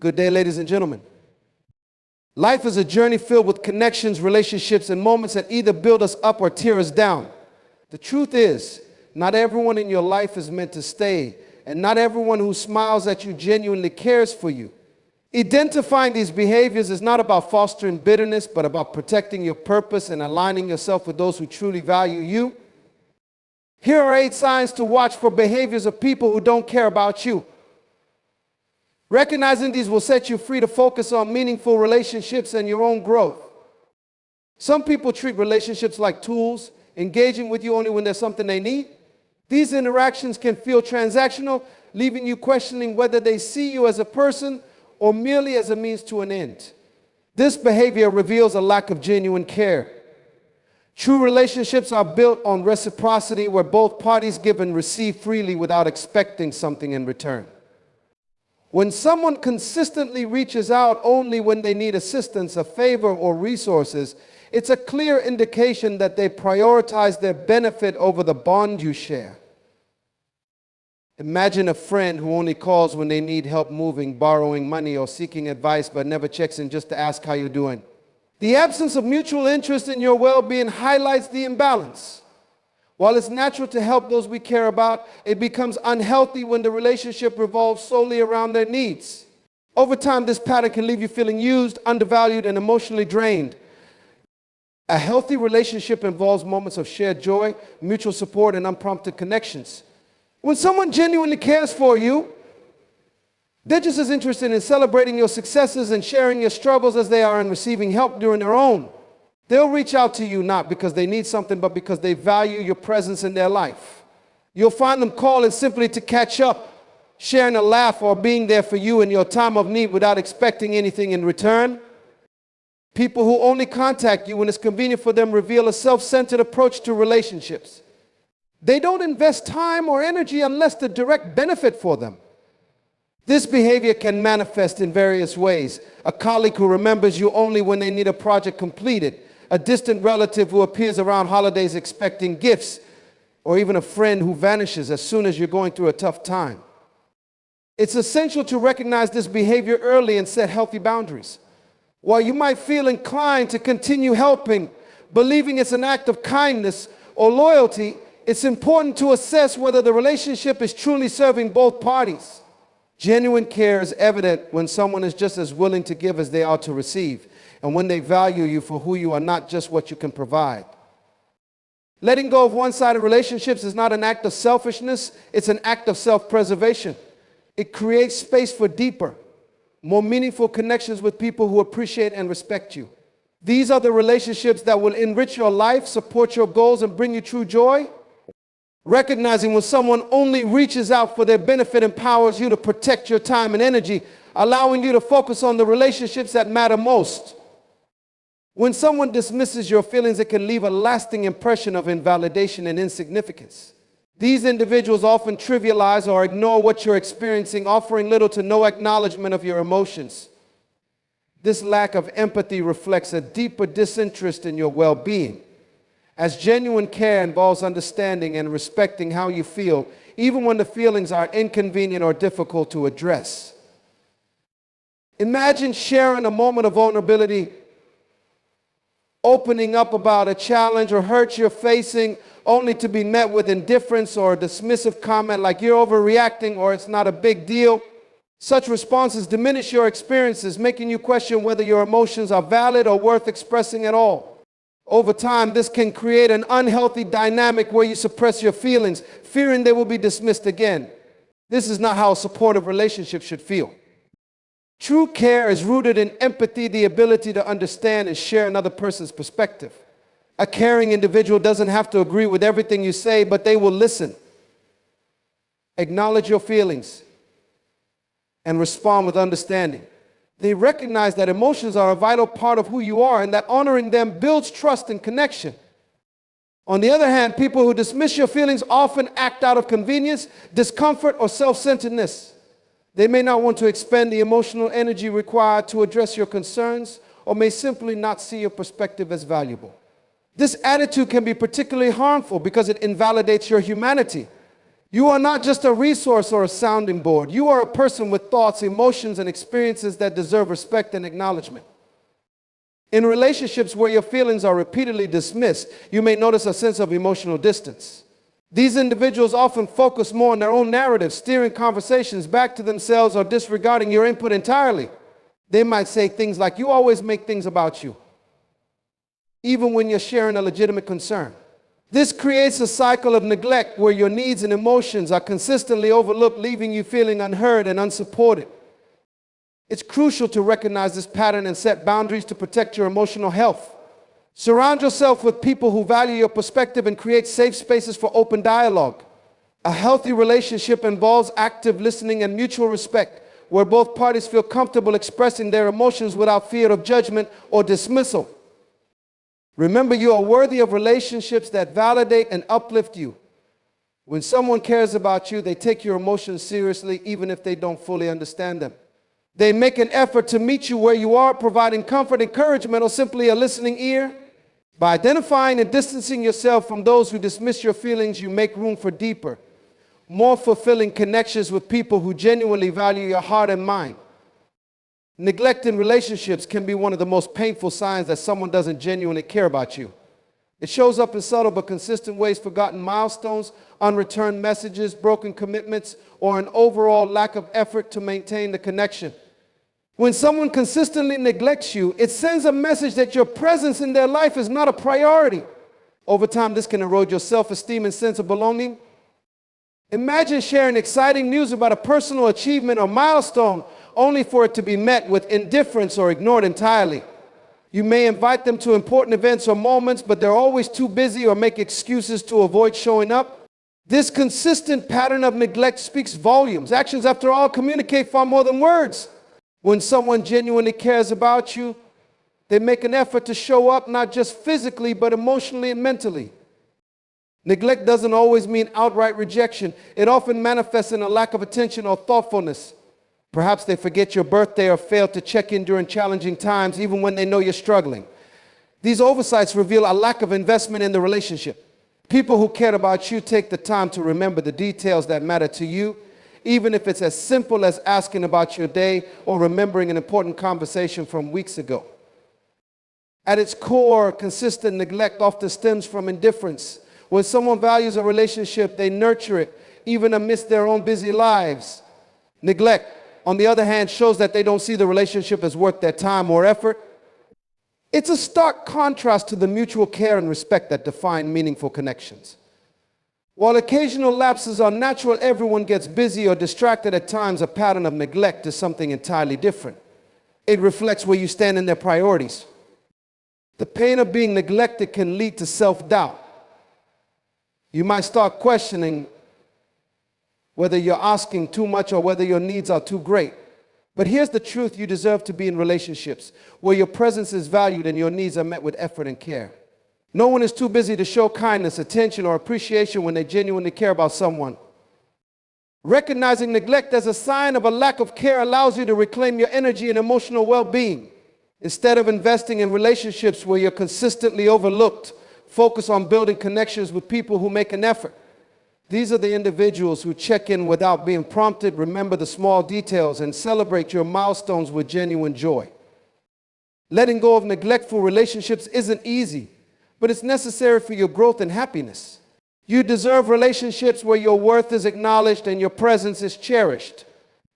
Good day, ladies and gentlemen. Life is a journey filled with connections, relationships, and moments that either build us up or tear us down. The truth is, not everyone in your life is meant to stay, and not everyone who smiles at you genuinely cares for you. Identifying these behaviors is not about fostering bitterness, but about protecting your purpose and aligning yourself with those who truly value you. Here are 8 signs to watch for behaviors of people who don't care about you. Recognizing these will set you free to focus on meaningful relationships and your own growth. Some people treat relationships like tools, engaging with you only when there's something they need. These interactions can feel transactional, leaving you questioning whether they see you as a person or merely as a means to an end. This behavior reveals a lack of genuine care. True relationships are built on reciprocity, where both parties give and receive freely without expecting something in return. When someone consistently reaches out only when they need assistance, a favor, or resources, it's a clear indication that they prioritize their benefit over the bond you share. Imagine a friend who only calls when they need help moving, borrowing money, or seeking advice, but never checks in just to ask how you're doing. The absence of mutual interest in your well-being highlights the imbalance. While it's natural to help those we care about, it becomes unhealthy when the relationship revolves solely around their needs. Over time, this pattern can leave you feeling used, undervalued, and emotionally drained. A healthy relationship involves moments of shared joy, mutual support, and unprompted connections. When someone genuinely cares for you, they're just as interested in celebrating your successes and sharing your struggles as they are in receiving help during their own. They'll reach out to you not because they need something, but because they value your presence in their life. You'll find them calling simply to catch up, sharing a laugh, or being there for you in your time of need without expecting anything in return. People who only contact you when it's convenient for them reveal a self-centered approach to relationships. They don't invest time or energy unless the direct benefit for them. This behavior can manifest in various ways. A colleague who remembers you only when they need a project completed, a distant relative who appears around holidays expecting gifts, or even a friend who vanishes as soon as you're going through a tough time. It's essential to recognize this behavior early and set healthy boundaries. While you might feel inclined to continue helping, believing it's an act of kindness or loyalty, it's important to assess whether the relationship is truly serving both parties. Genuine care is evident when someone is just as willing to give as they are to receive, and when they value you for who you are, not just what you can provide. Letting go of one-sided relationships is not an act of selfishness, it's an act of self-preservation. It creates space for deeper, more meaningful connections with people who appreciate and respect you. These are the relationships that will enrich your life, support your goals, and bring you true joy. Recognizing when someone only reaches out for their benefit empowers you to protect your time and energy, allowing you to focus on the relationships that matter most. When someone dismisses your feelings, it can leave a lasting impression of invalidation and insignificance. These individuals often trivialize or ignore what you're experiencing, offering little to no acknowledgement of your emotions. This lack of empathy reflects a deeper disinterest in your well-being. As genuine care involves understanding and respecting how you feel, even when the feelings are inconvenient or difficult to address. Imagine sharing a moment of vulnerability, opening up about a challenge or hurt you're facing, only to be met with indifference or a dismissive comment like you're overreacting or it's not a big deal. Such responses diminish your experiences, making you question whether your emotions are valid or worth expressing at all. Over time, this can create an unhealthy dynamic where you suppress your feelings, fearing they will be dismissed again. This is not how a supportive relationship should feel. True care is rooted in empathy, the ability to understand and share another person's perspective. A caring individual doesn't have to agree with everything you say, but they will listen, acknowledge your feelings, and respond with understanding. They recognize that emotions are a vital part of who you are and that honoring them builds trust and connection. On the other hand, people who dismiss your feelings often act out of convenience, discomfort, or self-centeredness. They may not want to expend the emotional energy required to address your concerns, or may simply not see your perspective as valuable. This attitude can be particularly harmful because it invalidates your humanity. You are not just a resource or a sounding board. You are a person with thoughts, emotions, and experiences that deserve respect and acknowledgement. In relationships where your feelings are repeatedly dismissed, you may notice a sense of emotional distance. These individuals often focus more on their own narrative, steering conversations back to themselves or disregarding your input entirely. They might say things like, "You always make things about you," even when you're sharing a legitimate concern. This creates a cycle of neglect where your needs and emotions are consistently overlooked, leaving you feeling unheard and unsupported. It's crucial to recognize this pattern and set boundaries to protect your emotional health. Surround yourself with people who value your perspective and create safe spaces for open dialogue. A healthy relationship involves active listening and mutual respect, where both parties feel comfortable expressing their emotions without fear of judgment or dismissal. Remember, you are worthy of relationships that validate and uplift you. When someone cares about you, they take your emotions seriously, even if they don't fully understand them. They make an effort to meet you where you are, providing comfort, encouragement, or simply a listening ear. By identifying and distancing yourself from those who dismiss your feelings, you make room for deeper, more fulfilling connections with people who genuinely value your heart and mind. Neglect in relationships can be one of the most painful signs that someone doesn't genuinely care about you. It shows up in subtle but consistent ways: forgotten milestones, unreturned messages, broken commitments, or an overall lack of effort to maintain the connection. When someone consistently neglects you, it sends a message that your presence in their life is not a priority. Over time, this can erode your self-esteem and sense of belonging. Imagine sharing exciting news about a personal achievement or milestone only for it to be met with indifference or ignored entirely. You may invite them to important events or moments, but they're always too busy or make excuses to avoid showing up. This consistent pattern of neglect speaks volumes. Actions, after all, communicate far more than words. When someone genuinely cares about you, they make an effort to show up, not just physically, but emotionally and mentally. Neglect doesn't always mean outright rejection. It often manifests in a lack of attention or thoughtfulness. Perhaps they forget your birthday or fail to check in during challenging times, even when they know you're struggling. These oversights reveal a lack of investment in the relationship. People who care about you take the time to remember the details that matter to you, even if it's as simple as asking about your day or remembering an important conversation from weeks ago. At its core, consistent neglect often stems from indifference. When someone values a relationship, they nurture it, even amidst their own busy lives. Neglect, on the other hand, shows that they don't see the relationship as worth their time or effort. It's a stark contrast to the mutual care and respect that define meaningful connections. While occasional lapses are natural, everyone gets busy or distracted at times. A pattern of neglect is something entirely different. It reflects where you stand in their priorities. The pain of being neglected can lead to self-doubt. You might start questioning whether you're asking too much or whether your needs are too great. But here's the truth: you deserve to be in relationships where your presence is valued and your needs are met with effort and care. No one is too busy to show kindness, attention, or appreciation when they genuinely care about someone. Recognizing neglect as a sign of a lack of care allows you to reclaim your energy and emotional well-being. Instead of investing in relationships where you're consistently overlooked, focus on building connections with people who make an effort. These are the individuals who check in without being prompted, remember the small details, and celebrate your milestones with genuine joy. Letting go of neglectful relationships isn't easy, but it's necessary for your growth and happiness. You deserve relationships where your worth is acknowledged and your presence is cherished.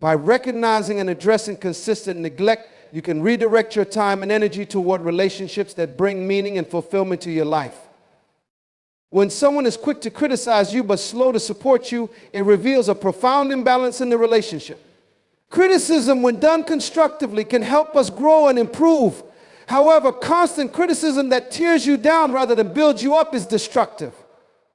By recognizing and addressing consistent neglect, you can redirect your time and energy toward relationships that bring meaning and fulfillment to your life. When someone is quick to criticize you but slow to support you, it reveals a profound imbalance in the relationship. Criticism, when done constructively, can help us grow and improve. However, constant criticism that tears you down rather than builds you up is destructive.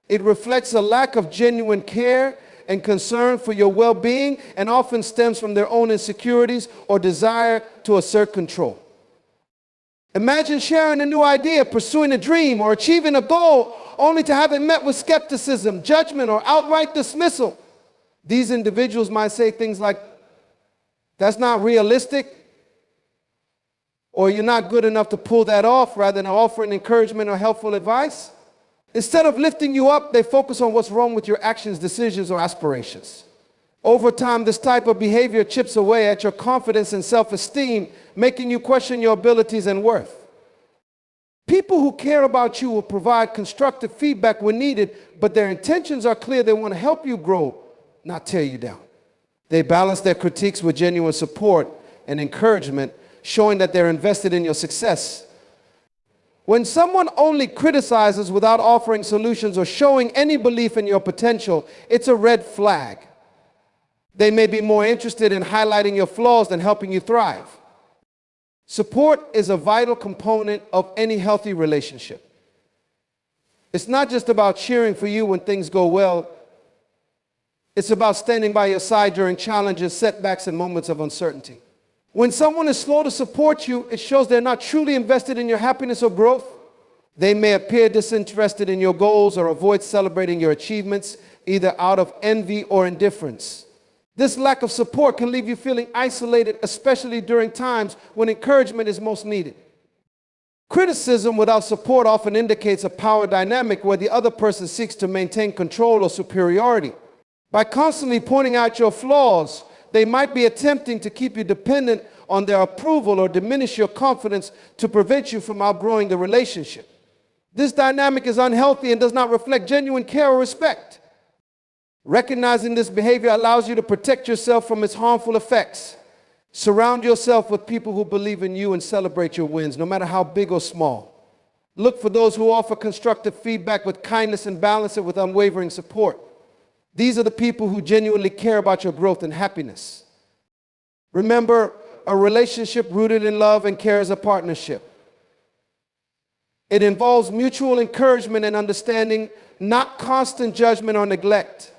It reflects a lack of genuine care and concern for your well-being, and often stems from their own insecurities or desire to assert control. Imagine sharing a new idea, pursuing a dream, or achieving a goal, only to have it met with skepticism, judgment, or outright dismissal. These individuals might say things like, "That's not realistic," or "You're not good enough to pull that off," rather than offering encouragement or helpful advice. Instead of lifting you up, they focus on what's wrong with your actions, decisions, or aspirations. Over time, this type of behavior chips away at your confidence and self-esteem, making you question your abilities and worth. People who care about you will provide constructive feedback when needed, but their intentions are clear. They want to help you grow, not tear you down. They balance their critiques with genuine support and encouragement, showing that they're invested in your success. When someone only criticizes without offering solutions or showing any belief in your potential, it's a red flag. They may be more interested in highlighting your flaws than helping you thrive. Support is a vital component of any healthy relationship. It's not just about cheering for you when things go well. It's about standing by your side during challenges, setbacks, and moments of uncertainty. When someone is slow to support you, it shows they're not truly invested in your happiness or growth. They may appear disinterested in your goals or avoid celebrating your achievements, either out of envy or indifference. This lack of support can leave you feeling isolated, especially during times when encouragement is most needed. Criticism without support often indicates a power dynamic where the other person seeks to maintain control or superiority. By constantly pointing out your flaws, they might be attempting to keep you dependent on their approval or diminish your confidence to prevent you from outgrowing the relationship. This dynamic is unhealthy and does not reflect genuine care or respect. Recognizing this behavior allows you to protect yourself from its harmful effects. Surround yourself with people who believe in you and celebrate your wins, no matter how big or small. Look for those who offer constructive feedback with kindness and balance it with unwavering support. These are the people who genuinely care about your growth and happiness. Remember, a relationship rooted in love and care is a partnership. It involves mutual encouragement and understanding, not constant judgment or neglect.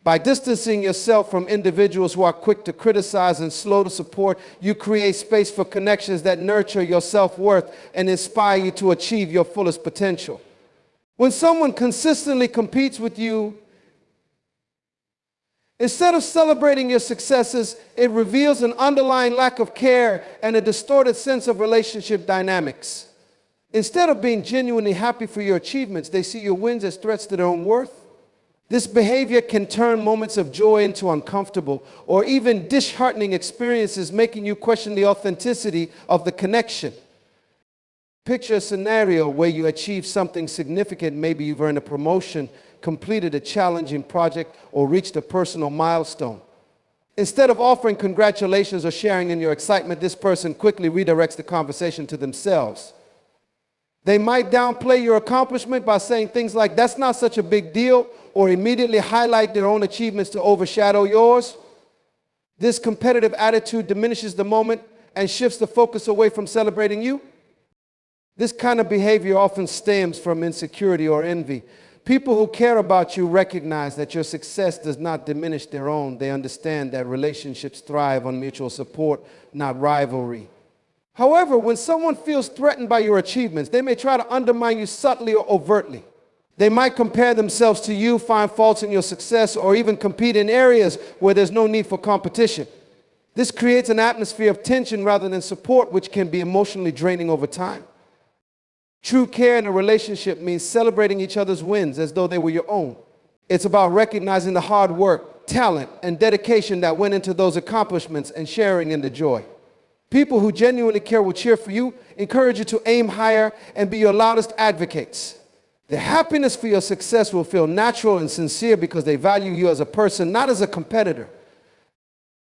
By distancing yourself from individuals who are quick to criticize and slow to support, you create space for connections that nurture your self-worth and inspire you to achieve your fullest potential. When someone consistently competes with you, instead of celebrating your successes, it reveals an underlying lack of care and a distorted sense of relationship dynamics. Instead of being genuinely happy for your achievements, they see your wins as threats to their own worth. This behavior can turn moments of joy into uncomfortable or even disheartening experiences, making you question the authenticity of the connection. Picture a scenario where you achieve something significant. Maybe you've earned a promotion, completed a challenging project, or reached a personal milestone. Instead of offering congratulations or sharing in your excitement, this person quickly redirects the conversation to themselves. They might downplay your accomplishment by saying things like, "That's not such a big deal," or immediately highlight their own achievements to overshadow yours. This competitive attitude diminishes the moment and shifts the focus away from celebrating you. This kind of behavior often stems from insecurity or envy. People who care about you recognize that your success does not diminish their own. They understand that relationships thrive on mutual support, not rivalry. However, when someone feels threatened by your achievements, they may try to undermine you subtly or overtly. They might compare themselves to you, find faults in your success, or even compete in areas where there's no need for competition. This creates an atmosphere of tension rather than support, which can be emotionally draining over time. True care in a relationship means celebrating each other's wins as though they were your own. It's about recognizing the hard work, talent, and dedication that went into those accomplishments and sharing in the joy. People who genuinely care will cheer for you, encourage you to aim higher, and be your loudest advocates. Their happiness for your success will feel natural and sincere because they value you as a person, not as a competitor.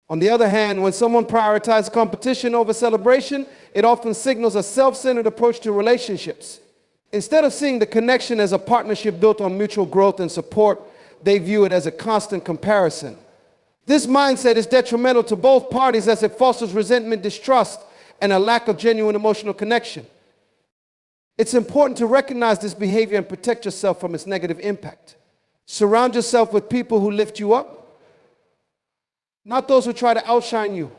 On the other hand, when someone prioritizes competition over celebration, it often signals a self-centered approach to relationships. Instead of seeing the connection as a partnership built on mutual growth and support, they view it as a constant comparison. This mindset is detrimental to both parties as it fosters resentment, distrust, and a lack of genuine emotional connection. It's important to recognize this behavior and protect yourself from its negative impact. Surround yourself with people who lift you up, not those who try to outshine you.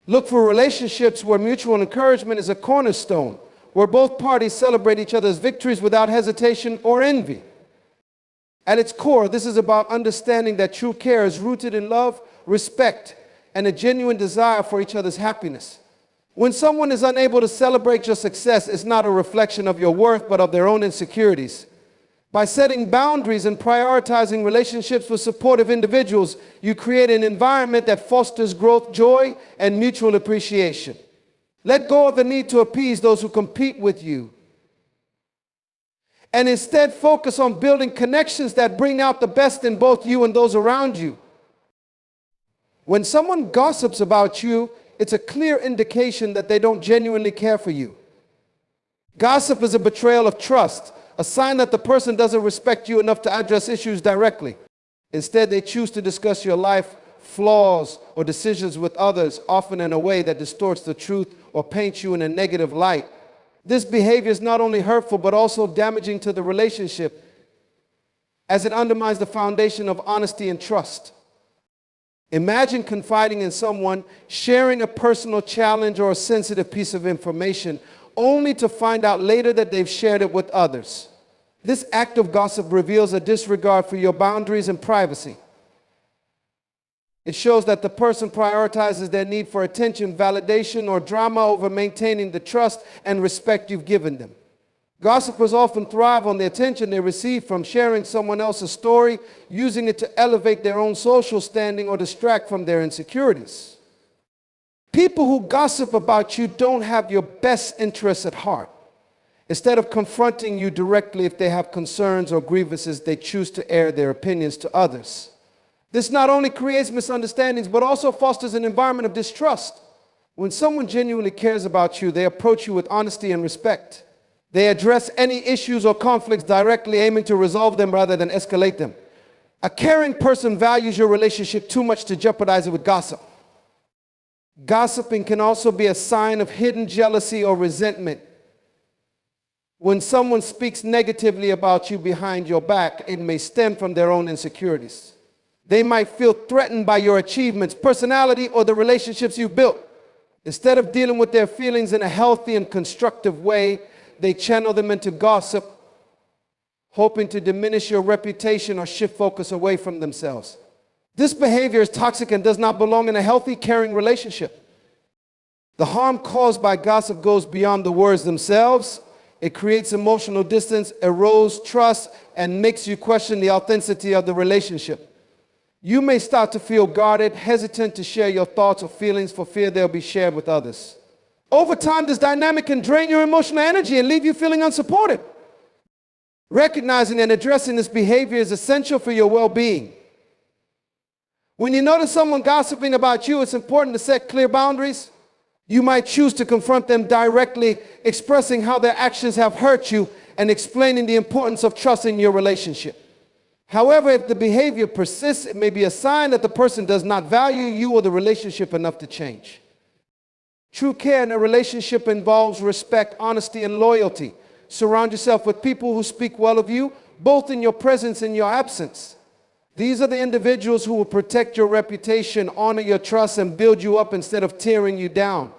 Look for relationships where mutual encouragement is a cornerstone, where both parties celebrate each other's victories without hesitation or envy. At its core, this is about understanding that true care is rooted in love, respect, and a genuine desire for each other's happiness. When someone is unable to celebrate your success, it's not a reflection of your worth, but of their own insecurities. By setting boundaries and prioritizing relationships with supportive individuals, you create an environment that fosters growth, joy, and mutual appreciation. Let go of the need to appease those who compete with you, and instead focus on building connections that bring out the best in both you and those around you. When someone gossips about you, it's a clear indication that they don't genuinely care for you. Gossip is a betrayal of trust, a sign that the person doesn't respect you enough to address issues directly. Instead, they choose to discuss your life, flaws, or decisions with others, often in a way that distorts the truth or paints you in a negative light. This behavior is not only hurtful, but also damaging to the relationship, as it undermines the foundation of honesty and trust. Imagine confiding in someone, sharing a personal challenge or a sensitive piece of information, only to find out later that they've shared it with others. This act of gossip reveals a disregard for your boundaries and privacy. It shows that the person prioritizes their need for attention, validation, or drama over maintaining the trust and respect you've given them. Gossipers often thrive on the attention they receive from sharing someone else's story, using it to elevate their own social standing or distract from their insecurities. People who gossip about you don't have your best interests at heart. Instead of confronting you directly if they have concerns or grievances, they choose to air their opinions to others. This not only creates misunderstandings, but also fosters an environment of distrust. When someone genuinely cares about you, they approach you with honesty and respect. They address any issues or conflicts directly, aiming to resolve them rather than escalate them. A caring person values your relationship too much to jeopardize it with gossip. Gossiping can also be a sign of hidden jealousy or resentment. When someone speaks negatively about you behind your back, it may stem from their own insecurities. They might feel threatened by your achievements, personality, or the relationships you've built. Instead of dealing with their feelings in a healthy and constructive way, they channel them into gossip, hoping to diminish your reputation or shift focus away from themselves. This behavior is toxic and does not belong in a healthy, caring relationship. The harm caused by gossip goes beyond the words themselves. It creates emotional distance, erodes trust, and makes you question the authenticity of the relationship. You may start to feel guarded, hesitant to share your thoughts or feelings for fear they'll be shared with others. Over time, this dynamic can drain your emotional energy and leave you feeling unsupported. Recognizing and addressing this behavior is essential for your well-being. When you notice someone gossiping about you, it's important to set clear boundaries. You might choose to confront them directly, expressing how their actions have hurt you and explaining the importance of trust in your relationship. However, if the behavior persists, it may be a sign that the person does not value you or the relationship enough to change. True care in a relationship involves respect, honesty, and loyalty. Surround yourself with people who speak well of you, both in your presence and your absence. These are the individuals who will protect your reputation, honor your trust, and build you up instead of tearing you down.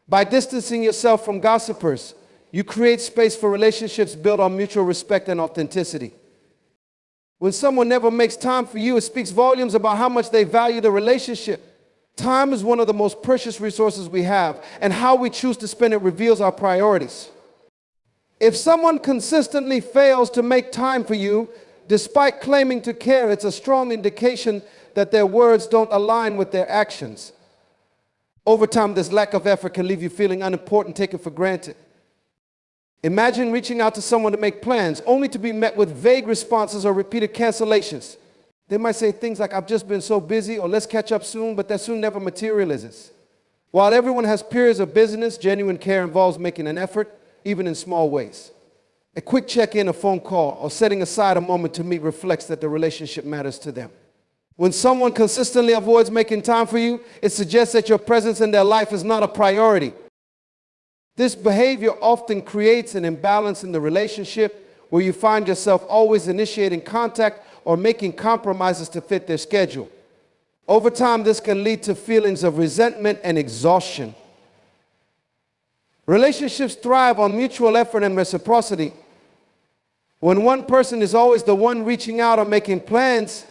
By distancing yourself from gossipers, you create space for relationships built on mutual respect and authenticity. When someone never makes time for you, it speaks volumes about how much they value the relationship. Time is one of the most precious resources we have, and how we choose to spend it reveals our priorities. If someone consistently fails to make time for you, despite claiming to care, it's a strong indication that their words don't align with their actions. Over time, this lack of effort can leave you feeling unimportant, taken for granted. Imagine reaching out to someone to make plans, only to be met with vague responses or repeated cancellations. They might say things like, "I've just been so busy," or "let's catch up soon," but that soon never materializes. While everyone has periods of busyness, genuine care involves making an effort, even in small ways. A quick check-in, a phone call, or setting aside a moment to meet reflects that the relationship matters to them. When someone consistently avoids making time for you, it suggests that your presence in their life is not a priority. This behavior often creates an imbalance in the relationship where you find yourself always initiating contact or making compromises to fit their schedule. Over time, this can lead to feelings of resentment and exhaustion. Relationships thrive on mutual effort and reciprocity. When one person is always the one reaching out or making plans,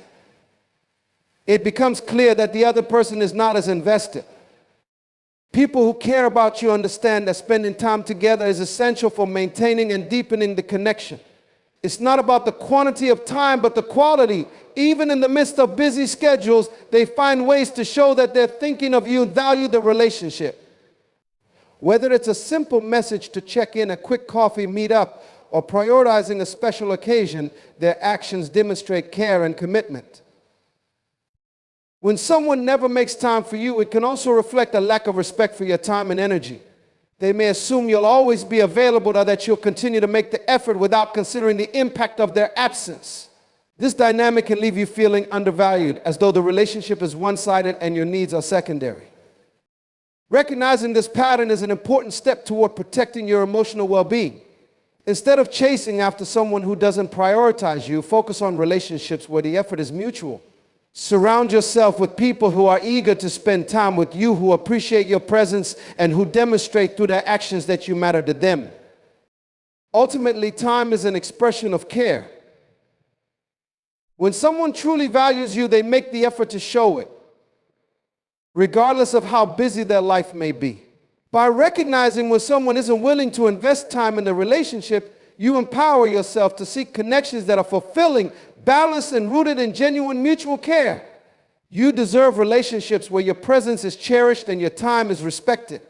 it becomes clear that the other person is not as invested. People who care about you understand that spending time together is essential for maintaining and deepening the connection. It's not about the quantity of time, but the quality. Even in the midst of busy schedules, they find ways to show that they're thinking of you and value the relationship. Whether it's a simple message to check in, a quick coffee meetup, or prioritizing a special occasion, their actions demonstrate care and commitment. When someone never makes time for you, it can also reflect a lack of respect for your time and energy. They may assume you'll always be available or that you'll continue to make the effort without considering the impact of their absence. This dynamic can leave you feeling undervalued, as though the relationship is one-sided and your needs are secondary. Recognizing this pattern is an important step toward protecting your emotional well-being. Instead of chasing after someone who doesn't prioritize you, focus on relationships where the effort is mutual. Surround yourself with people who are eager to spend time with you, who appreciate your presence, and who demonstrate through their actions that you matter to them. Ultimately, time is an expression of care. When someone truly values you, they make the effort to show it, regardless of how busy their life may be. By recognizing when someone isn't willing to invest time in the relationship, you empower yourself to seek connections that are fulfilling, balanced, and rooted in genuine mutual care. You deserve relationships where your presence is cherished and your time is respected.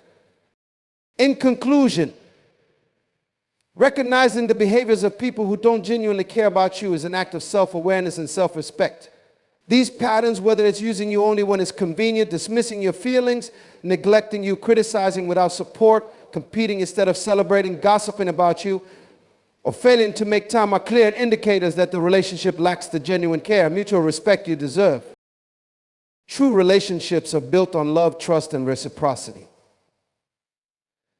In conclusion, recognizing the behaviors of people who don't genuinely care about you is an act of self-awareness and self-respect. These patterns, whether it's using you only when it's convenient, dismissing your feelings, neglecting you, criticizing without support, competing instead of celebrating, gossiping about you, or failing to make time, are clear indicators that the relationship lacks the genuine care, mutual respect you deserve. True relationships are built on love, trust, and reciprocity.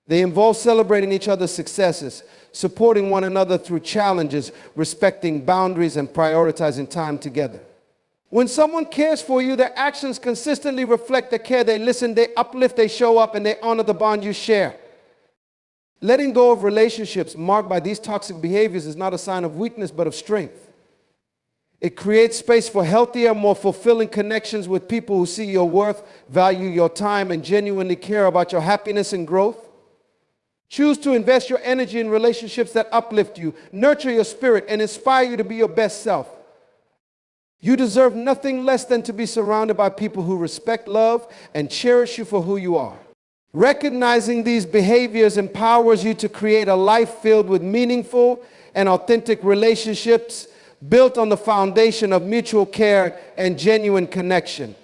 They involve celebrating each other's successes, supporting one another through challenges, respecting boundaries, and prioritizing time together. When someone cares for you, their actions consistently reflect the care. They listen, they uplift, they show up, and they honor the bond you share. Letting go of relationships marked by these toxic behaviors is not a sign of weakness, but of strength. It creates space for healthier, more fulfilling connections with people who see your worth, value your time, and genuinely care about your happiness and growth. Choose to invest your energy in relationships that uplift you, nurture your spirit, and inspire you to be your best self. You deserve nothing less than to be surrounded by people who respect, love, and cherish you for who you are. Recognizing these behaviors empowers you to create a life filled with meaningful and authentic relationships built on the foundation of mutual care and genuine connection.